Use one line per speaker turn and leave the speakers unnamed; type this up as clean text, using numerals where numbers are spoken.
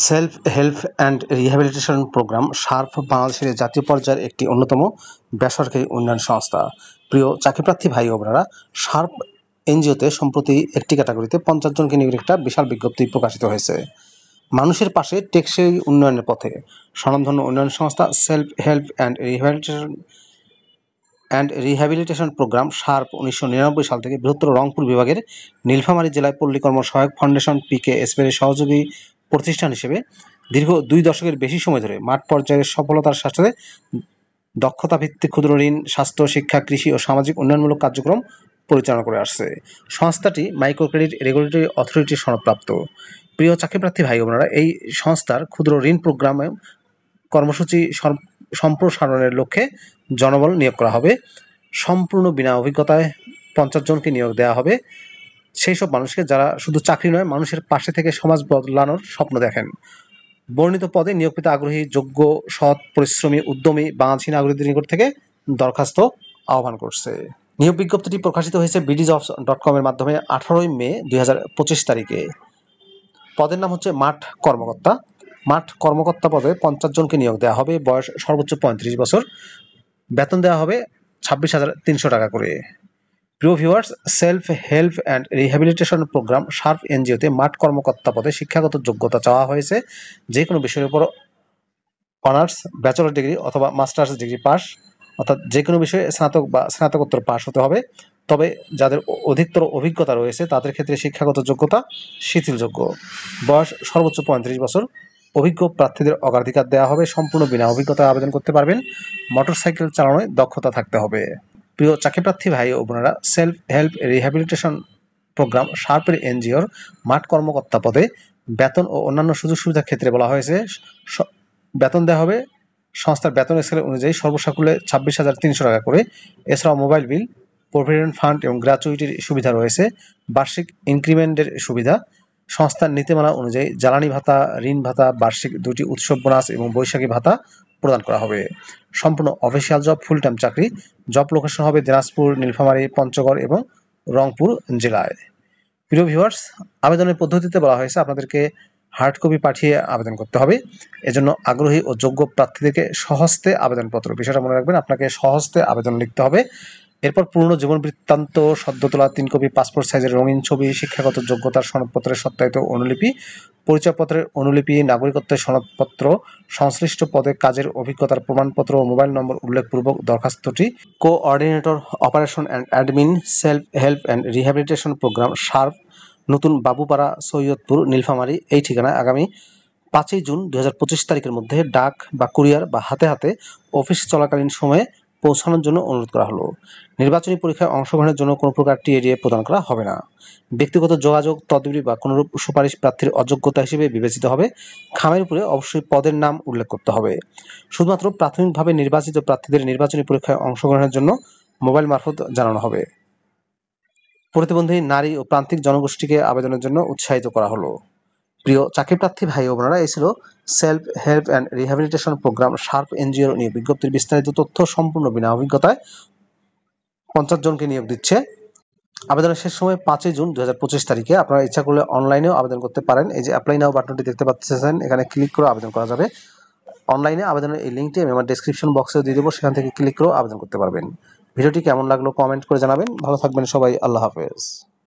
Self help and rehabilitation programme সার্ফ বাংলাদেশের জাতীয় পর্যায়ের একটি অন্যতম বেসরকারি উন্নয়ন সংস্থা। প্রিয় চাকরিপ্রার্থী ভাই ও বোনেরা, সার্ফ এনজিওতে সম্প্রতি একটি ক্যাটাগরিতে 50 জনকে নিয়োগের একটা বিশাল বিজ্ঞপ্তি প্রকাশিত হয়েছে। মানুষের পাশে টেকসই উন্নয়নের পথে স্বনামধন্য উন্নয়ন সংস্থা self help and rehabilitation programme সার্ফ 1999 সাল থেকে বৃহত্তর রংপুর বিভাগের নীলফামারী জেলায় পল্লীকর্ম সহায়ক ফাউন্ডেশন PKSPের সহযোগী প্রতিষ্ঠান হিসেবে দীর্ঘ 2 দশকের বেশি সময় ধরে মাঠ পর্যায়ের সফলতার সাথে দক্ষতা ভিত্তিক ক্ষুদ্র ঋণ, স্বাস্থ্য, শিক্ষা, কৃষি ও সামাজিক উন্নয়নমূলক কার্যক্রম পরিচালনা করে আসছে। সংস্থাটি মাইক্রো ক্রেডিট রেগুলেটরি অথরিটির সনদপ্রাপ্ত। প্রিয় চাকরিপ্রার্থী ভাই বোনেরা, এই সংস্থার ক্ষুদ্র ঋণ প্রোগ্রামে কর্মসূচি সম্প্রসারণের লক্ষ্যে জনবল নিয়োগ করা হবে। সম্পূর্ণ বিনা অভিজ্ঞতায় 50 জনকে নিয়োগ দেওয়া হবে, সেই সব মানুষকে যারা শুধু চাকরি নয়, মানুষের পাশে থেকে সমাজ বদলানোর স্বপ্ন দেখেন। বর্ণিত পদে নিয়োগ পেতে আগ্রহী, যোগ্য, সৎ, পরিশ্রমী, উদ্যমী বাংলাদেশি নাগরিকদের নিকট থেকে দরখাস্ত আহ্বান করছে। নিয়োগ বিজ্ঞপ্তিটি প্রকাশিত হয়েছে bdjobs.com এর মাধ্যমে 18 মে 2025 তারিখে। পদের নাম হচ্ছে মাঠ কর্মকর্তা। মাঠ কর্মকর্তা পদে 50 জনকে নিয়োগ দেওয়া হবে। বয়স সর্বোচ্চ 35 বছর। বেতন দেওয়া হবে 26,300 টাকা করে। প্রিয় viewers, self help and rehabilitation programme সার্ফ এনজিওতে মাঠ কর্মকর্তা পদে শিক্ষাগত যোগ্যতা চাওয়া হয়েছে। যে কোনো বিষয়ের উপর অনার্স, ব্যাচেলর ডিগ্রি অথবা মাস্টার্স ডিগ্রি পাস, অর্থাৎ যে কোনো বিষয়ে স্নাতক বা স্নাতকোত্তর পাস হতে হবে। তবে যাদের অধিকতর অভিজ্ঞতা রয়েছে তাদের ক্ষেত্রে শিক্ষাগত যোগ্যতা শিথিলযোগ্য। বয়স সর্বোচ্চ 35 বছর। অভিজ্ঞ প্রার্থীদের অগ্রাধিকার দেওয়া হবে। সম্পূর্ণ বিনা অভিজ্ঞতায় আবেদন করতে পারবেন। মোটরসাইকেল চালানোয় দক্ষতা থাকতে হবে। প্রিয় চাকরিপ্রার্থী ভাই ও বোনেরা, সেলফ হেল্প রিহ্যাবিলিটেশন প্রোগ্রাম সার্ফের এনজিওর মাঠ কর্মকর্তা পদে বেতন ও অন্যান্য সুযোগ সুবিধার ক্ষেত্রে বলা হয়েছে বেতন দেওয়া হবে সংস্থার বেতন স্কেল অনুযায়ী সর্বসাকুল্যে 26,300 টাকা করে। এছাড়াও মোবাইল বিল, প্রভিডেন্ট ফান্ড এবং গ্র্যাচুইটির সুবিধা রয়েছে। বার্ষিক ইনক্রিমেন্টের সুবিধা। সংস্থার নীতিমালা অনুযায়ী জ্বালানি ভাতা, ঋণ ভাতা, বার্ষিক 2টি উৎসব বোনাস এবং বৈশাখী ভাতা প্রদান করা হবে। সম্পূর্ণ অফিসিয়াল জব, ফুল টাইম চাকরি। জব লোকেশন হবে দিনাজপুর, নীলফামারী, পঞ্চগড় এবং রংপুর জেলায়। প্রিয় ভিউয়ার্স, আবেদনের পদ্ধতিতে বলা হয়েছে আপনাদেরকে হার্ড কপি পাঠিয়ে আবেদন করতে হবে। এজন্য আগ্রহী ও যোগ্য প্রার্থীদেরকে স্বহস্তে আবেদনপত্র, বিষয়টা মনে রাখবেন, আপনাকে স্বহস্তে আবেদন লিখতে হবে। এরপর পূর্ণ জীবন বৃত্তান্ত, সদ্য তোলা 3 কপি পাসপোর্ট সাইজের রঙিন ছবি, শিক্ষাগত যোগ্যতার সনদপত্রের সত্যায়িত অনুলিপি, পরিচয়পত্রের অনুলিপি, নাগরিকত্বের সনদপত্র, সংশ্লিষ্ট পদে কাজের অভিজ্ঞতার প্রমাণপত্র ও মোবাইল নম্বর উল্লেখপূর্বক দরখাস্তটি coordinator operation and admin, self help and rehabilitation programme সার্ফ, নতুন বাবুপাড়া, সৈয়দপুর, নীলফামারী, এই ঠিকানায় আগামী 5 জুন 2025 তারিখের মধ্যে ডাক বা কুরিয়ার বা হাতে হাতে অফিস চলাকালীন সময়ে পৌঁছানোর জন্য অনুরোধ করা হলো। নির্বাচনী পরীক্ষায় অংশগ্রহণের জন্য কোনো প্রকার টিএডিএ প্রদান করা হবে না। ব্যক্তিগত যোগাযোগ, তদবির বা কোনরূপ সুপারিশ প্রার্থীর অযোগ্যতা হিসেবে বিবেচিত হবে। খামের উপরে অবশ্যই পদের নাম উল্লেখ করতে হবে। শুধুমাত্র প্রাথমিকভাবে নির্বাচিত প্রার্থীদের নির্বাচনী পরীক্ষায় অংশগ্রহণের জন্য মোবাইল মারফত জানানো হবে। প্রতিবন্ধী নারী ও প্রান্তিক জনগোষ্ঠীকে আবেদনের জন্য উৎসাহিত করা হলো। প্রিয় চাকরিপ্রার্থী ভাই ও বোনেরা, এই ছিল self help and rehabilitation programme সার্ফ এনজিওর নিয়োগ বিজ্ঞপ্তির বিস্তারিত তথ্য। সম্পূর্ণ বিনা অভিজ্ঞতায় 50 জনকে নিয়োগ দিচ্ছে। আবেদনের শেষ সময় 5 জুন 2025 তারিখে। আপনারা ইচ্ছা করলে অনলাইনেও আবেদন করতে পারেন। এই যে অ্যাপ্লাই নাও বাটনটি দেখতে পাচ্ছেন, এখানে ক্লিক করে আবেদন করা যাবে। অনলাইনে আবেদনের এই লিঙ্কটি আমি আমার ডেসক্রিপশন বক্সেও দিয়ে দেবো, সেখান থেকে ক্লিক করেও আবেদন করতে পারবেন। ভিডিওটি কেমন লাগলো কমেন্ট করে জানাবেন। ভালো থাকবেন সবাই। আল্লাহ হাফেজ।